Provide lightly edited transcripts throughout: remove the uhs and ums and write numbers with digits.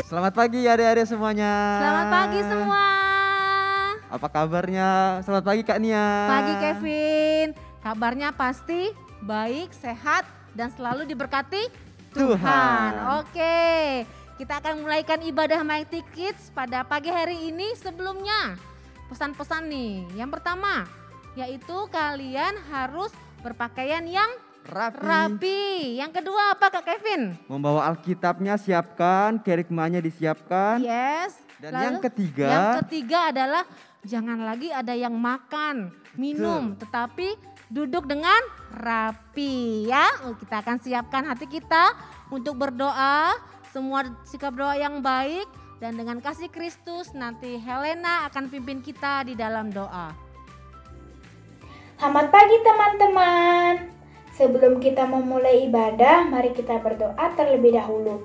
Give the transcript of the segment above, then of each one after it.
Selamat pagi adik-adik semuanya. Selamat pagi semua. Apa kabarnya? Selamat pagi Kak Nia. Pagi Kevin. Kabarnya pasti baik, sehat, dan selalu diberkati Tuhan. Oke, kita akan mulaikan ibadah Mighty Kids pada pagi hari ini. Sebelumnya pesan-pesan nih. Yang pertama yaitu kalian harus berpakaian yang rapi. Yang kedua apa Kak Kevin? Membawa Alkitabnya siapkan, kerikmanya disiapkan. Yes. Dan Lalu, yang ketiga. Yang ketiga adalah jangan lagi ada yang makan, minum, tetapi duduk dengan rapi ya. Kita akan siapkan hati kita untuk berdoa, semua sikap doa yang baik. Dan dengan kasih Kristus nanti Helena akan pimpin kita di dalam doa. Selamat pagi teman-teman. Sebelum kita memulai ibadah, mari kita berdoa terlebih dahulu.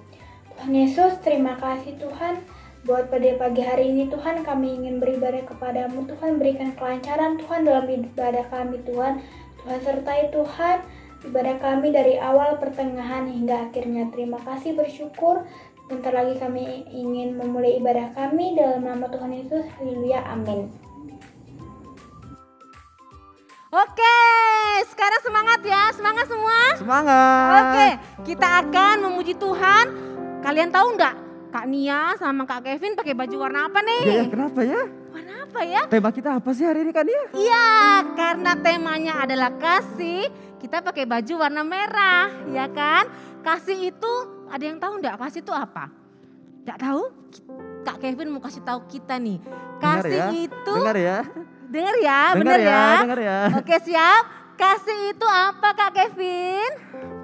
Tuhan Yesus, terima kasih Tuhan. Buat pada pagi hari ini Tuhan, kami ingin beribadah kepadamu. Tuhan, berikan kelancaran Tuhan dalam ibadah kami Tuhan. Tuhan sertai Tuhan ibadah kami dari awal, pertengahan hingga akhirnya. Terima kasih, bersyukur. Bentar lagi kami ingin memulai ibadah kami dalam nama Tuhan Yesus. Haleluya, amin. Oke, sekarang semangat ya, semangat semua. Semangat. Oke, kita akan memuji Tuhan. Kalian tahu enggak, Kak Nia sama Kak Kevin pakai baju warna apa nih? Ya, kenapa ya? Warna apa ya? Tema kita apa sih hari ini Kak Nia? Iya, karena temanya adalah kasih, kita pakai baju warna merah, ya kan? Kasih itu, ada yang tahu enggak kasih itu apa? Enggak tahu? Kak Kevin mau kasih tahu kita nih. Kasih itu, Dengar ya. dengar ya, benar ya. Dengar ya. Oke, siap. Kasih itu apa Kak Kevin?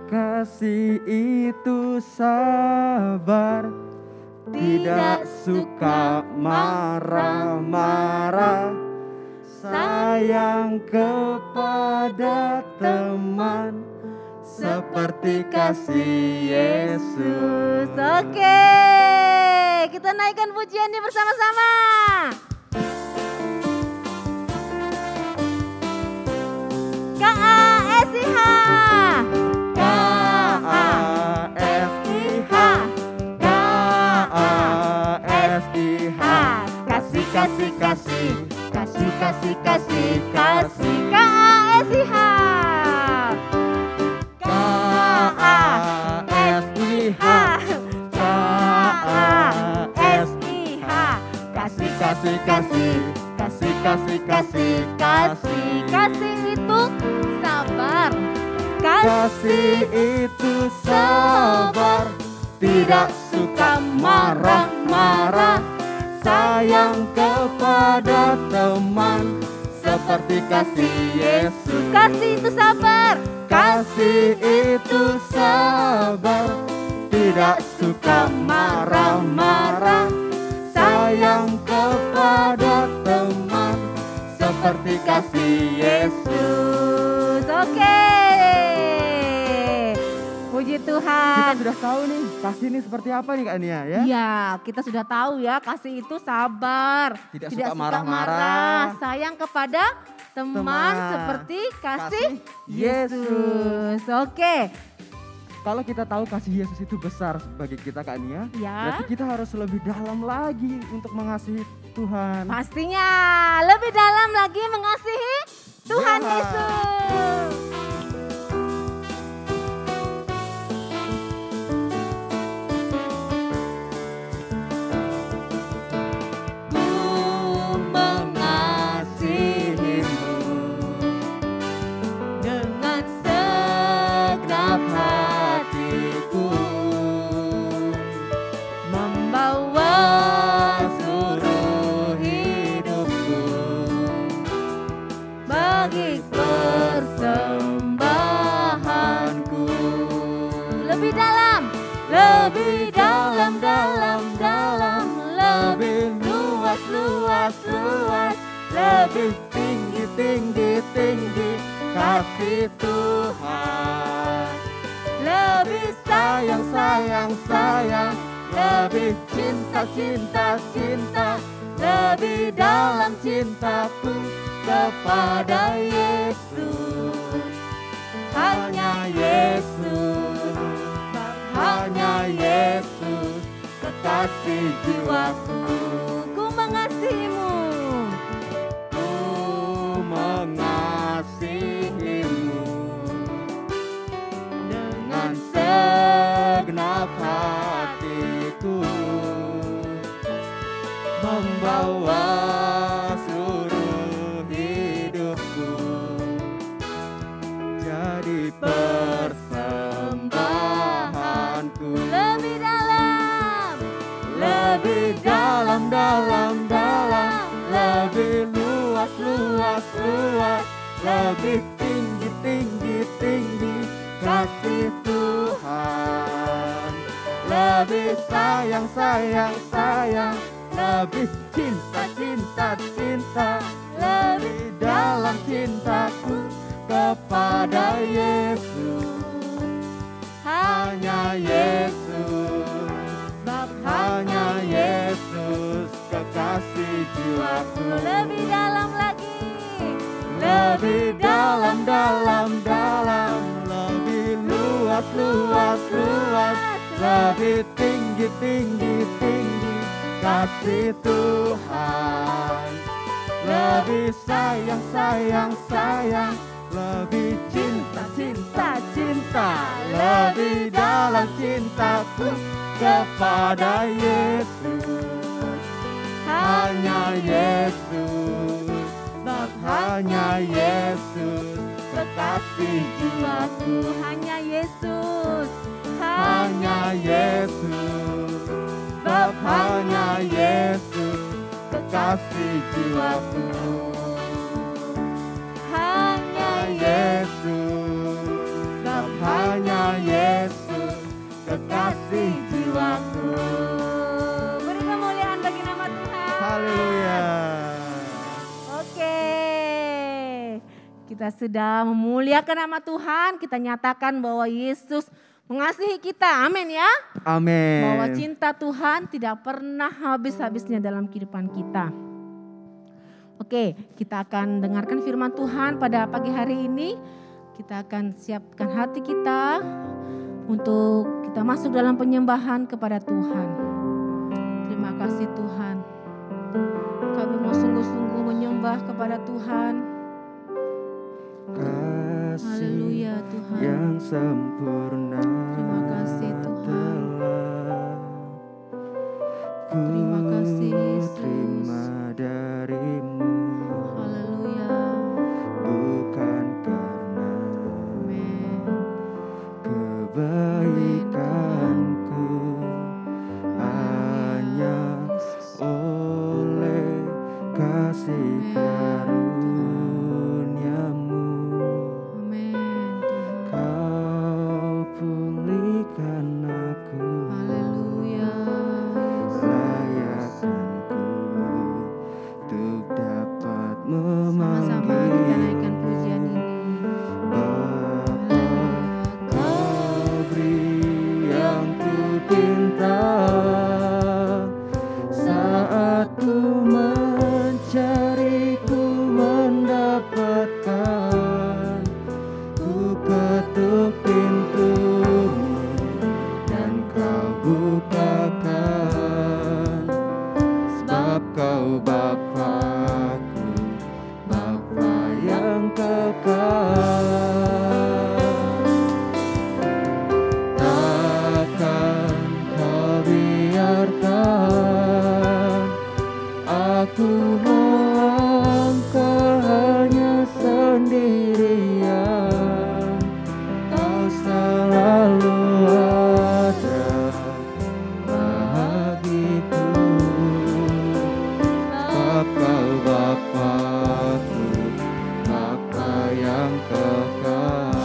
Kasih itu sabar, tidak suka marah-marah, sayang kepada teman, seperti kasih Yesus. Oke, kita naikkan pujian ini bersama-sama. K-A-S-I-H, K-A-S-I-H, K-A-S-I-H, kasih, kasih, kasih, kasih, kasih, kasih, kasih, K-A-S-I-H, K-A-S-I-H, K-A-S-I-H, kasih, kasih, kasih, kasih, kasih, kasih, kasih, kasih itu sabar. Kasih itu sabar, tidak suka marah-marah, sayang kepada teman, seperti kasih Yesus. Kasih itu sabar. Kasih itu sabar, tidak suka marah-marah, sayang kepada teman, seperti kasih Yesus. Oke. Puji Kita Tuhan. sudah tahu nih, kasih ini seperti apa nih Kak Nia ya? Iya, kita sudah tahu ya, kasih itu sabar. Tidak suka marah-marah. marah, sayang kepada teman, Teman. seperti kasih Yesus. Yesus. Oke. Kalau kita tahu kasih Yesus itu besar bagi kita Kak Nia, Ya. berarti kita harus lebih dalam lagi untuk mengasihi Tuhan. Pastinya lebih dalam lagi mengasihi Tuhan Ya. Yesus. Dengan segenap hatiku, membawa seluruh hidupku bagi persembahanku. Lebih dalam, lebih dalam, lebih luas, Lebih tinggi kasih Tuhan. lebih Sayang, lebih cinta, lebih dalam cintaku kepada Yesus. hanya kekasih jiwaku. Ku mengasihimu. Ku mengasihimu dengan segenap hatiku, membawa seluruh hidupku jadi persembahanku. Lebih dalam, Lebih dalam, dalam, dalam, lebih luas, luas, luas, lebih tinggi, tinggi, tinggi kasih Tuhan. Lebih sayang, sayang, sayang, lebih cinta, cinta, cinta, lebih dalam cintaku kepada Yesus. Hanya Yesus, hanya Yesus kekasih jiwaku. lebih dalam lagi. Lebih dalam, dalam, dalam, lebih luas, luas, luas, lebih tinggi, tinggi, tinggi kasih Tuhan. Lebih sayang, sayang, sayang, lebih cinta, cinta, cinta, lebih dalam cintaku kepada Yesus. Hanya Yesus, hanya Yesus kekasih jiwaku. Hanya Yesus. Hanya Yesus, hanya Yesus kekasih jiwaku. Hanya Yesus, hanya Yesus kekasih jiwaku. Beri kemuliaan bagi nama Tuhan. Haleluya. Oke. Kita sudah memuliakan nama Tuhan, kita nyatakan bahwa Yesus mengasihi kita. Amin ya. Amin. Bahwa cinta Tuhan tidak pernah habis-habisnya dalam kehidupan kita. Oke, kita akan dengarkan firman Tuhan pada pagi hari ini. Kita akan siapkan hati kita untuk kita masuk dalam penyembahan kepada Tuhan. Terima kasih Tuhan. Kami mau sungguh-sungguh menyembah kepada Tuhan. Kasih Haleluya Tuhan. yang sempurna Terima kasih Tuhan. telah Terima kasih Yesus. terima darimu, Haleluya. bukan karena Amin. kebaikanku, hanya oleh kasih karuniamu Amin Tuhan. kau pulihkan aku. Haleluya. Layakkanku untuk dapat Sama-sama kita memanggil naikkan pujian ini. Bapa. Kau beri yang ku pinta saat ku mencari, ku mendapatkan. Ku ketuk pintumu dan kau bukakan, sebab kau Bapakku, Bapa yang kekal. Takkan kau biarkan aku melangkah hanya sendirian. Kau selalu ada bagiku, sebab kau Bapakku, Bapa yang kekal.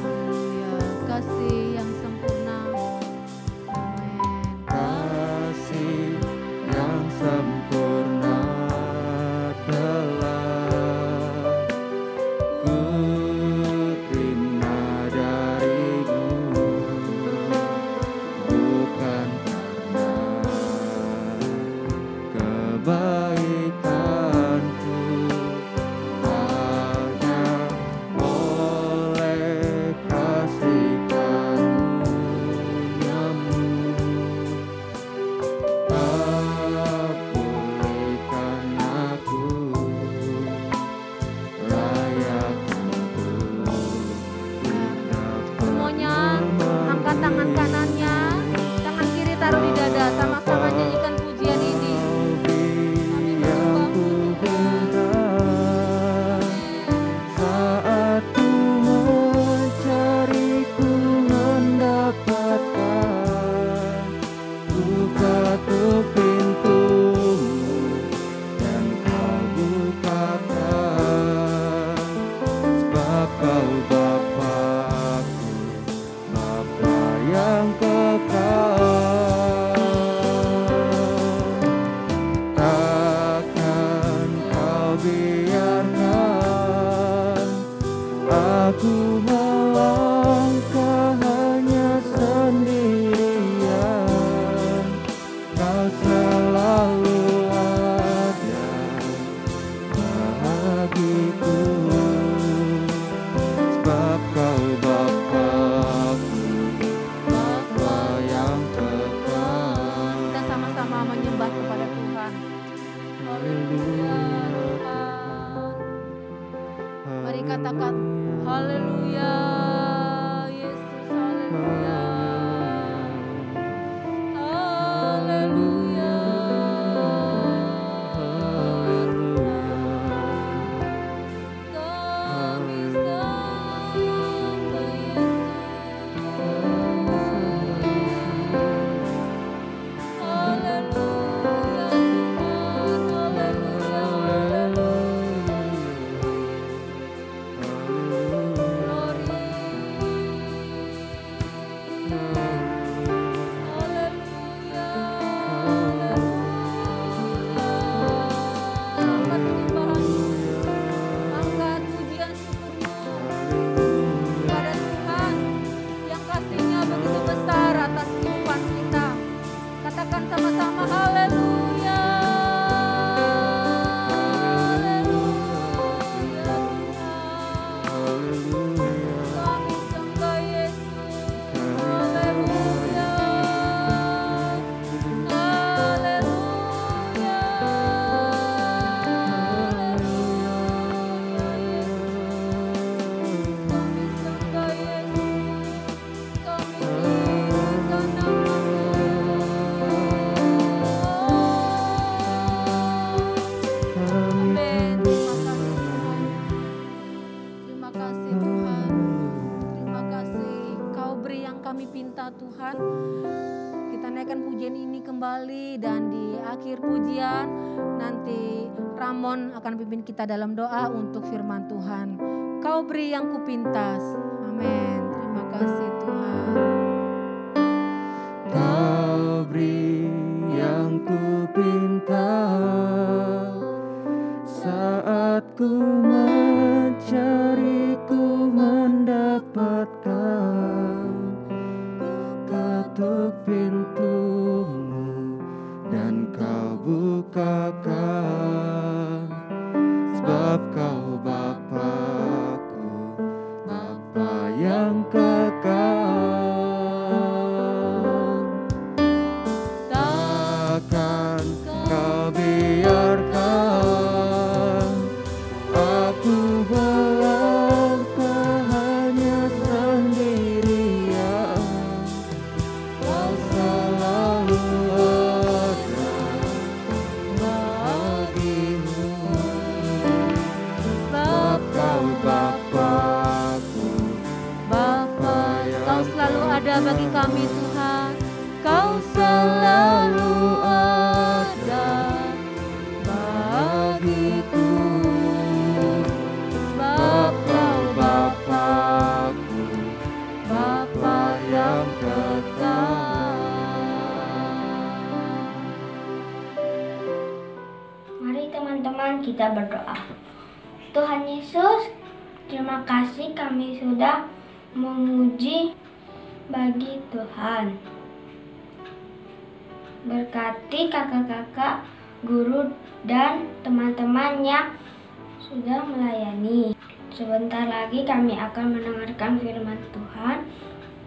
Haleluya. Kasih yang sempurna. Amin. Kasih yang sempurna telah ku terima darimu, bukan karena kebaikanku, hanya oleh kasih karuniamu Aku melangkah hanya sendirian, Kau selalu ada bagiku. Sebab Kau Bapa-Ku, Bapa yang kekal. Kita sama-sama menyembah kepada Tuhan. Haleluya Tuhan. Mari katakan haleluya Yesus, haleluya. Haleluya. Kami sembah Yesus. Haleluya Tuhan, haleluya. Glory. Haleluya. Angkat penyembahanmu, angkat pujian syukurmu kepada Tuhan yang kasih-Nya begitu besar atas kehidupan kita. Katakan sama-sama haleluya. Haleluya Tuhan. Kami sembah Yesus. Haleluya. Haleluya. Kami sembah Yesus. Kami tinggikan nama-Mu. Amin. Terima kasih Tuhan. Terima kasih Kau beri yang kami pinta Tuhan. Kita naikkan pujian ini kembali dan di akhir pujian nanti Ramon akan pimpin kita dalam doa untuk firman Tuhan. Kau beri yang kupintas. Amin. Terima kasih Tuhan. Kau beri yang kupinta saat ku mencari, ku mendapatkan. Ketuk pintumu dan Kau bukakan. Sebab Kau Bapa-Ku, Bapa yang kekal. Takkan Kau biarkan aku melangkah hanya sendirian. Kau selalu ada bagimu. Sebab Kau Bapa-Ku, Bapa, Kau selalu ada bagi kami Tuhan. Kau selalu ada bagiku. Sebab Kau Bapa-Ku, Bapa yang kekal. Mari teman-teman kita berdoa. Tuhan Yesus, terima kasih kami sudah memuji bagi Tuhan. Berkati kakak-kakak, guru, dan teman-teman yang sudah melayani. Sebentar lagi kami akan mendengarkan firman Tuhan.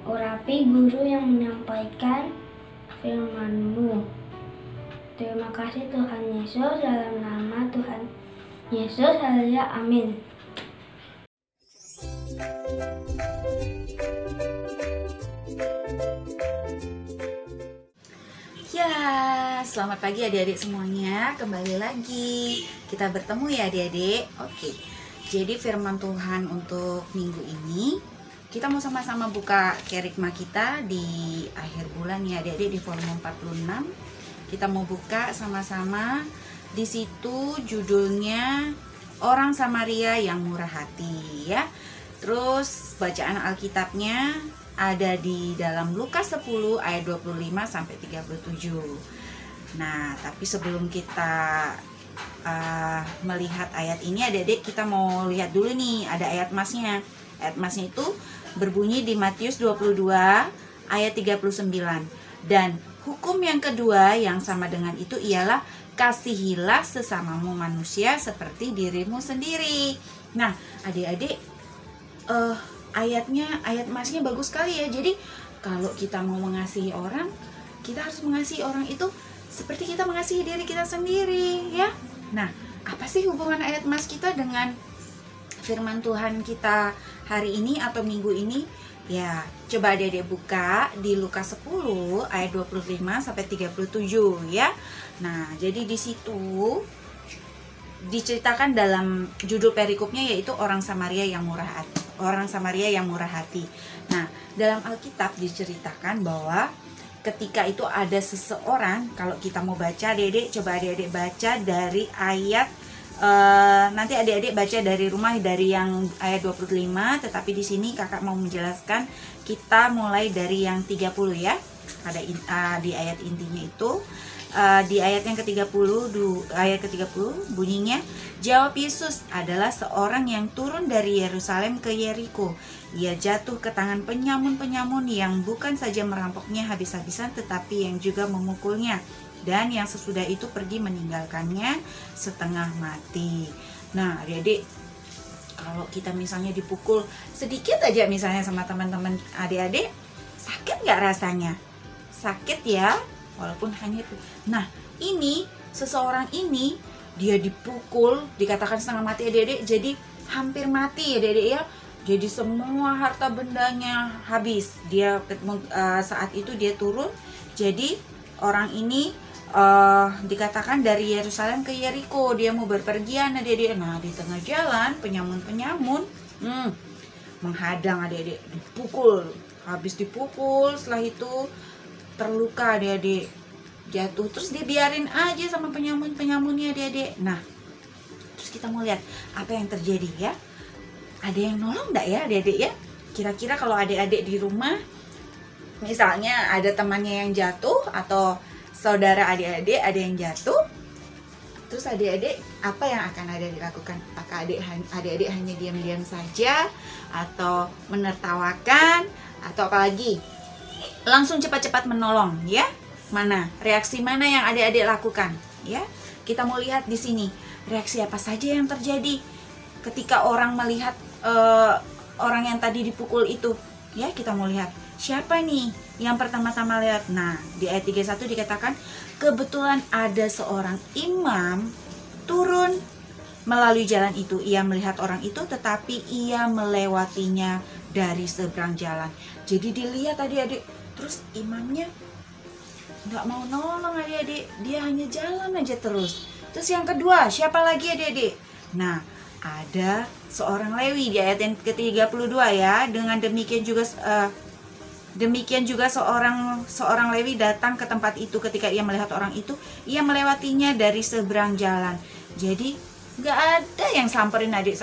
Urapi guru yang menyampaikan firman-Mu. Terima kasih Tuhan Yesus, dalam nama Tuhan Yesus, haleluya, amin. Ya, selamat pagi adik-adik semuanya. Kembali lagi kita bertemu ya adik-adik. Oke, jadi firman Tuhan untuk minggu ini kita mau sama-sama buka kerikma kita di akhir bulan ya adik-adik, di volume 46. Kita mau buka sama-sama. Di situ judulnya Orang Samaria yang Murah Hati ya. Terus bacaan Alkitabnya ada di dalam Lukas 10 ayat 25 sampai 37. Nah, tapi sebelum kita melihat ayat ini, adik-adik kita mau lihat dulu nih, ada ayat emasnya. Ayat emasnya itu berbunyi di Matius 22 ayat 39. Dan hukum yang kedua yang sama dengan itu ialah kasihilah sesamamu manusia seperti dirimu sendiri. Nah, adik-adik, ayat emasnya bagus sekali ya. Jadi kalau kita mau mengasihi orang, kita harus mengasihi orang itu seperti kita mengasihi diri kita sendiri ya. Nah, apa sih hubungan ayat emas kita dengan firman Tuhan kita hari ini atau minggu ini? Ya, coba adik-adik buka di Lukas 10 ayat 25 sampai 37 ya. Nah, jadi di situ diceritakan dalam judul perikopnya yaitu orang Samaria yang murah hati. Orang Samaria yang murah hati. Nah, dalam Alkitab diceritakan bahwa ketika itu ada seseorang, kalau kita mau baca adik-adik, coba adik-adik baca dari ayat nanti adik-adik baca dari rumah dari yang ayat 25, tetapi di sini kakak mau menjelaskan kita mulai dari yang 30 ya. Ada di ayat intinya itu di ayat yang ke-30, ayat ke-30 bunyinya, jawab Yesus adalah seorang yang turun dari Yerusalem ke Yeriko. Ia jatuh ke tangan penyamun-penyamun yang bukan saja merampoknya habis-habisan tetapi yang juga memukulnya. Dan yang sesudah itu pergi meninggalkannya setengah mati. Nah, adik-adik, kalau kita misalnya dipukul sedikit aja misalnya sama teman-teman adik-adik, sakit nggak rasanya? Sakit ya, walaupun hanya itu. Nah, ini seseorang ini dia dipukul, dikatakan setengah mati adik-adik, jadi hampir mati ya adik-adik ya. Jadi semua harta bendanya habis. Dia saat itu dia turun. Jadi orang ini dikatakan dari Yerusalem ke Yeriko, dia mau berpergian adik-adik. Nah, di tengah jalan penyamun-penyamun menghadang adik-adik, dipukul. Habis dipukul, setelah itu terluka adik-adik, jatuh. Terus dia biarin aja sama penyamun-penyamunnya adik-adik. Nah, terus kita mau lihat apa yang terjadi ya. Ada yang nolong enggak ya adik-adik ya? Kira-kira kalau adik-adik di rumah misalnya ada temannya yang jatuh atau saudara adik-adik ada yang jatuh, terus adik-adik apa yang akan adik lakukan? Apakah adik-adik hanya diam-diam saja atau menertawakan atau apalagi langsung cepat-cepat menolong ya? Mana reaksi mana yang adik-adik lakukan ya? Kita mau lihat di sini reaksi apa saja yang terjadi ketika orang melihat orang yang tadi dipukul itu ya. Kita mau lihat siapa nih yang pertama-tama lihat. Nah, di ayat 31 dikatakan kebetulan ada seorang imam turun melalui jalan itu. Ia melihat orang itu tetapi ia melewatinya dari seberang jalan. Jadi dilihat adik-adik, terus imamnya nggak mau nolong adik-adik, dia hanya jalan aja terus. Terus yang kedua siapa lagi adik-adik? Nah, ada seorang Lewi di ayat yang ke-32 ya. Dengan demikian juga seorang Lewi datang ke tempat itu. Ketika ia melihat orang itu, ia melewatinya dari seberang jalan. Jadi nggak ada yang samperin adik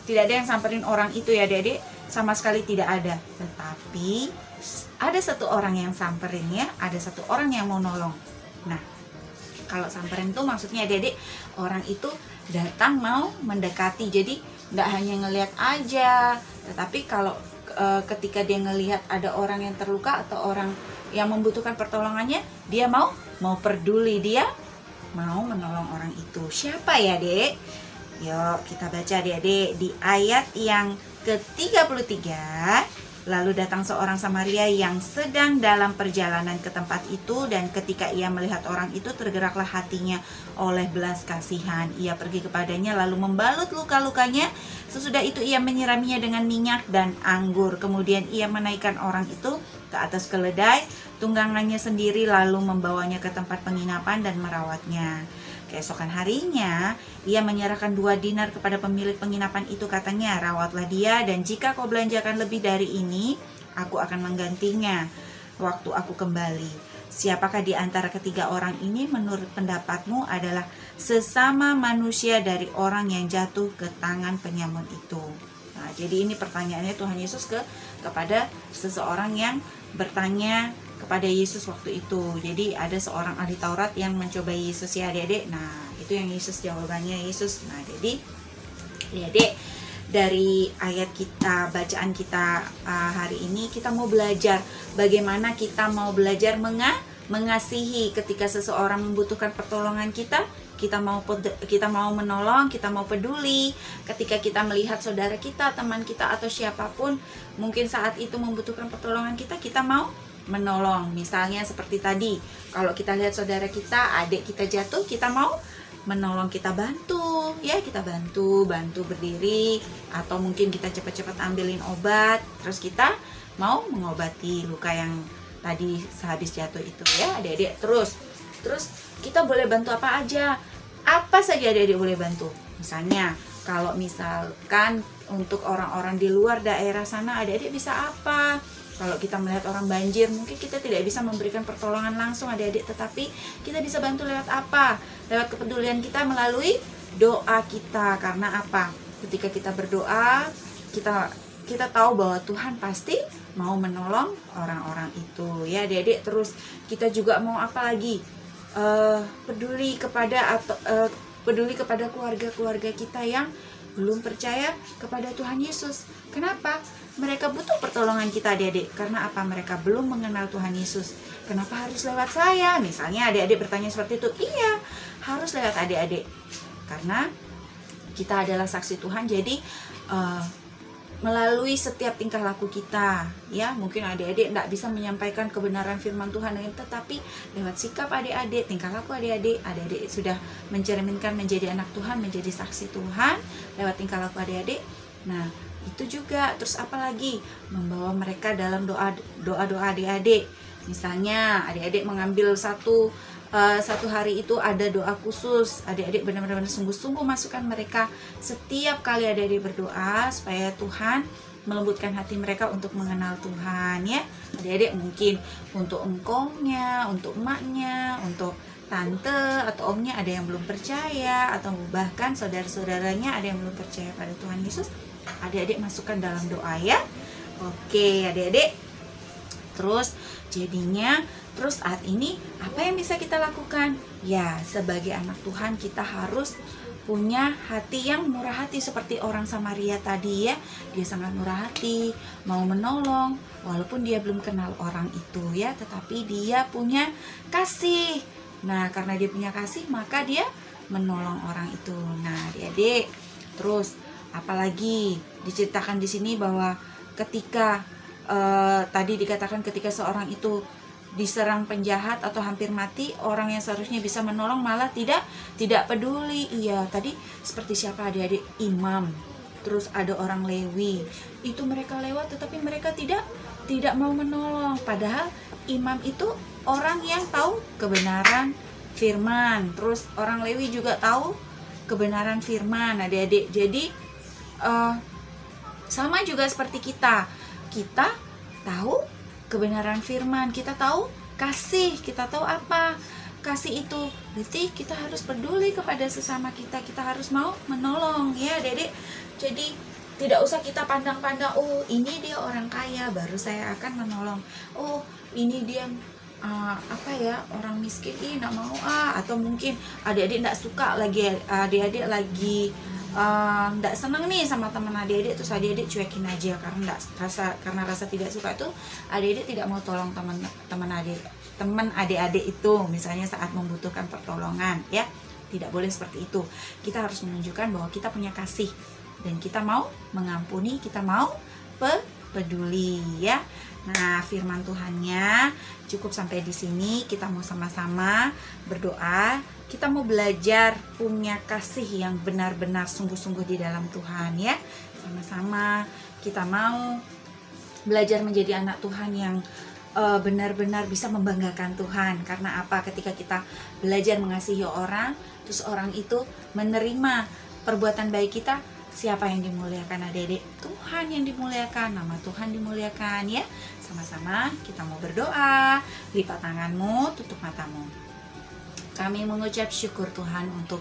tidak ada yang samperin orang itu ya adik-adik, sama sekali tidak ada. Tetapi ada satu orang yang samperin ya, ada satu orang yang mau nolong. Nah, kalau samperin itu maksudnya adik-adik, orang itu datang mau mendekati. Jadi nggak hanya ngelihat aja, tetapi kalau ketika dia ngelihat ada orang yang terluka atau orang yang membutuhkan pertolongannya, dia mau peduli, dia mau menolong orang itu. Siapa ya dek? Yuk kita baca adik-adik di ayat yang ke-33. Lalu datang seorang Samaria yang sedang dalam perjalanan ke tempat itu, dan ketika ia melihat orang itu tergeraklah hatinya oleh belas kasihan. Ia pergi kepadanya lalu membalut luka-lukanya. Sesudah itu ia menyiraminya dengan minyak dan anggur. Kemudian ia menaikkan orang itu ke atas keledai tunggangannya sendiri lalu membawanya ke tempat penginapan dan merawatnya. Keesokan harinya, ia menyerahkan 2 dinar kepada pemilik penginapan itu. Katanya, rawatlah dia dan jika kau belanjakan lebih dari ini, aku akan menggantinya waktu aku kembali. Siapakah di antara ketiga orang ini menurut pendapatmu adalah sesama manusia dari orang yang jatuh ke tangan penyamun itu? Nah, jadi ini pertanyaannya Tuhan Yesus kepada seseorang yang bertanya kepada Yesus waktu itu. Jadi ada seorang ahli Taurat yang mencobai Yesus ya adik-adik. Nah, itu yang Yesus jawabannya Yesus. Nah, jadi adik-adik, dari ayat kita, bacaan kita hari ini, kita mau belajar bagaimana kita mau belajar mengasihi ketika seseorang membutuhkan pertolongan kita. Kita mau menolong, kita mau peduli ketika kita melihat saudara kita, teman kita, atau siapapun mungkin saat itu membutuhkan pertolongan kita, kita mau menolong. Misalnya seperti tadi, kalau kita lihat saudara kita, adik kita jatuh, kita mau menolong, kita bantu, ya, kita bantu berdiri, atau mungkin kita cepat-cepat ambilin obat, terus kita mau mengobati luka yang tadi sehabis jatuh itu, ya adik-adik. Terus kita boleh bantu apa aja, apa saja adik-adik boleh bantu. Misalnya kalau misalkan untuk orang-orang di luar daerah sana, adik-adik bisa apa? Kalau kita melihat orang banjir, mungkin kita tidak bisa memberikan pertolongan langsung adik-adik, tetapi kita bisa bantu lewat apa? Lewat kepedulian kita melalui doa kita. Karena apa? Ketika kita berdoa, kita tahu bahwa Tuhan pasti mau menolong orang-orang itu, ya adik-adik. Terus kita juga mau apa lagi? Peduli kepada keluarga-keluarga kita yang belum percaya kepada Tuhan Yesus. Kenapa? Mereka butuh pertolongan kita adik-adik. Karena apa? Mereka belum mengenal Tuhan Yesus. Kenapa harus lewat saya? Misalnya adik-adik bertanya seperti itu. Iya, harus lewat adik-adik. Karena kita adalah saksi Tuhan. Jadi melalui setiap tingkah laku kita, ya, mungkin adik-adik tidak bisa menyampaikan kebenaran firman Tuhan, tetapi lewat sikap adik-adik, tingkah laku adik-adik sudah mencerminkan menjadi anak Tuhan, menjadi saksi Tuhan lewat tingkah laku adik-adik. Nah, itu juga. Terus apalagi? Membawa mereka dalam doa-doa adik-adik. Misalnya adik-adik mengambil satu hari itu ada doa khusus, adik-adik benar-benar sungguh-sungguh masukkan mereka setiap kali adik-adik berdoa, supaya Tuhan melembutkan hati mereka untuk mengenal Tuhan, ya adik-adik. Mungkin untuk engkongnya, untuk emaknya, untuk tante atau omnya ada yang belum percaya, atau bahkan saudara-saudaranya ada yang belum percaya pada Tuhan Yesus, adik-adik masukkan dalam doa, ya. Oke adik-adik. Terus jadinya, terus saat ini apa yang bisa kita lakukan? Ya, sebagai anak Tuhan kita harus punya hati yang murah hati seperti orang Samaria tadi, ya. Dia sangat murah hati, mau menolong walaupun dia belum kenal orang itu, ya, tetapi dia punya kasih. Nah, karena dia punya kasih, maka dia menolong orang itu. Nah, adik-adik, terus apalagi diceritakan di sini bahwa ketika tadi dikatakan ketika seorang itu diserang penjahat atau hampir mati, orang yang seharusnya bisa menolong malah tidak peduli. Iya, tadi seperti siapa adik-adik? Imam. Terus ada orang Lewi. Itu mereka lewat tetapi mereka tidak mau menolong. Padahal imam itu orang yang tahu kebenaran firman. Terus orang Lewi juga tahu kebenaran firman, adik-adik. Jadi sama juga seperti kita tahu kebenaran firman, kita tahu kasih, kita tahu apa kasih itu. Berarti kita harus peduli kepada sesama kita harus mau menolong, ya adik-adik. Jadi tidak usah kita pandang-pandang, oh ini dia orang kaya baru saya akan menolong, oh ini dia orang miskin, nggak mau atau mungkin adik-adik nggak suka lagi, adik-adik lagi nggak seneng nih sama teman adik-adik, terus adik-adik cuekin aja karena rasa tidak suka itu, adik-adik tidak mau tolong teman adik-adik itu misalnya saat membutuhkan pertolongan, ya. Tidak boleh seperti itu. Kita harus menunjukkan bahwa kita punya kasih dan kita mau mengampuni, kita mau peduli, ya. Nah, firman Tuhannya cukup sampai di sini. Kita mau sama-sama berdoa. Kita mau belajar punya kasih yang benar-benar sungguh-sungguh di dalam Tuhan, ya. Sama-sama kita mau belajar menjadi anak Tuhan yang benar-benar bisa membanggakan Tuhan. Karena apa? Ketika kita belajar mengasihi orang, terus orang itu menerima perbuatan baik kita, siapa yang dimuliakan adik-adik? Tuhan yang dimuliakan, nama Tuhan dimuliakan, ya. Sama-sama kita mau berdoa. Lipat tanganmu, tutup matamu. Kami mengucap syukur Tuhan untuk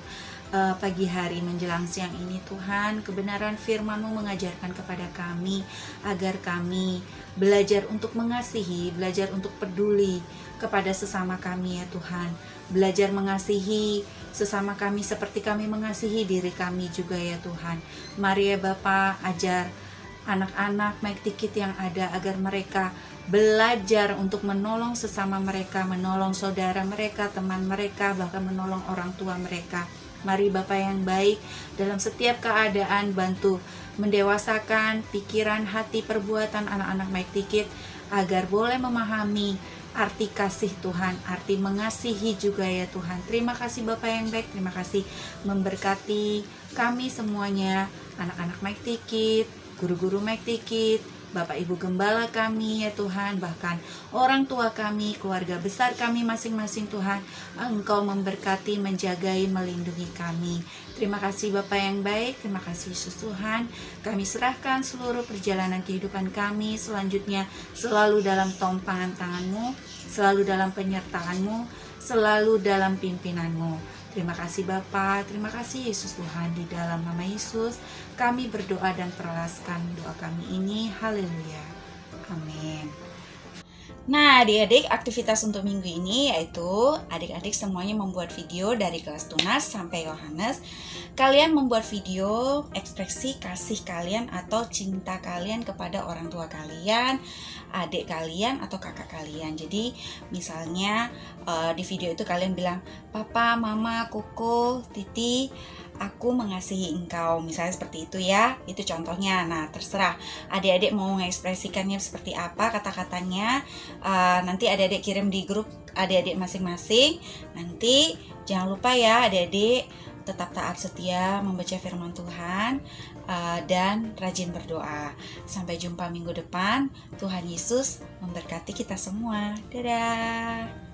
pagi hari menjelang siang ini Tuhan, kebenaran firman-Mu mengajarkan kepada kami agar kami belajar untuk mengasihi, belajar untuk peduli kepada sesama kami ya Tuhan. Belajar mengasihi sesama kami seperti kami mengasihi diri kami juga ya Tuhan. Mari ya Bapa, ajar anak-anak Mighty Kids yang ada agar mereka belajar untuk menolong sesama mereka, menolong saudara mereka, teman mereka, bahkan menolong orang tua mereka. Mari Bapa yang baik, dalam setiap keadaan bantu mendewasakan pikiran, hati, perbuatan anak-anak Mighty Kids agar boleh memahami arti kasih Tuhan, arti mengasihi juga ya Tuhan. Terima kasih Bapa yang baik, terima kasih memberkati kami semuanya, anak-anak Mighty Kids, guru-guru Mighty Kids, Bapak Ibu Gembala kami ya Tuhan, bahkan orang tua kami, keluarga besar kami masing-masing Tuhan. Engkau memberkati, menjagai, melindungi kami. Terima kasih Bapak yang baik, terima kasih Yesus Tuhan. Kami serahkan seluruh perjalanan kehidupan kami selanjutnya selalu dalam tumpangan tangan-Mu, selalu dalam penyertaan-Mu, selalu dalam pimpinanmu. Terima kasih Bapa, terima kasih Yesus Tuhan. Di dalam nama Yesus kami berdoa dan peraskan doa kami ini. Haleluya, amin. Nah adik-adik, aktivitas untuk minggu ini yaitu adik-adik semuanya membuat video dari kelas Tunas sampai Yohanes. Kalian membuat video ekspresi kasih kalian atau cinta kalian kepada orang tua kalian, adik kalian atau kakak kalian. Jadi misalnya di video itu kalian bilang, Papa, Mama, Koko, Titi, aku mengasihi engkau, misalnya seperti itu ya. Itu contohnya. Nah terserah adik-adik mau mengekspresikannya seperti apa kata-katanya. Nanti adik-adik kirim di grup adik-adik masing-masing. Nanti jangan lupa ya adik-adik tetap taat setia membaca firman Tuhan dan rajin berdoa. Sampai jumpa minggu depan. Tuhan Yesus memberkati kita semua. Dadah.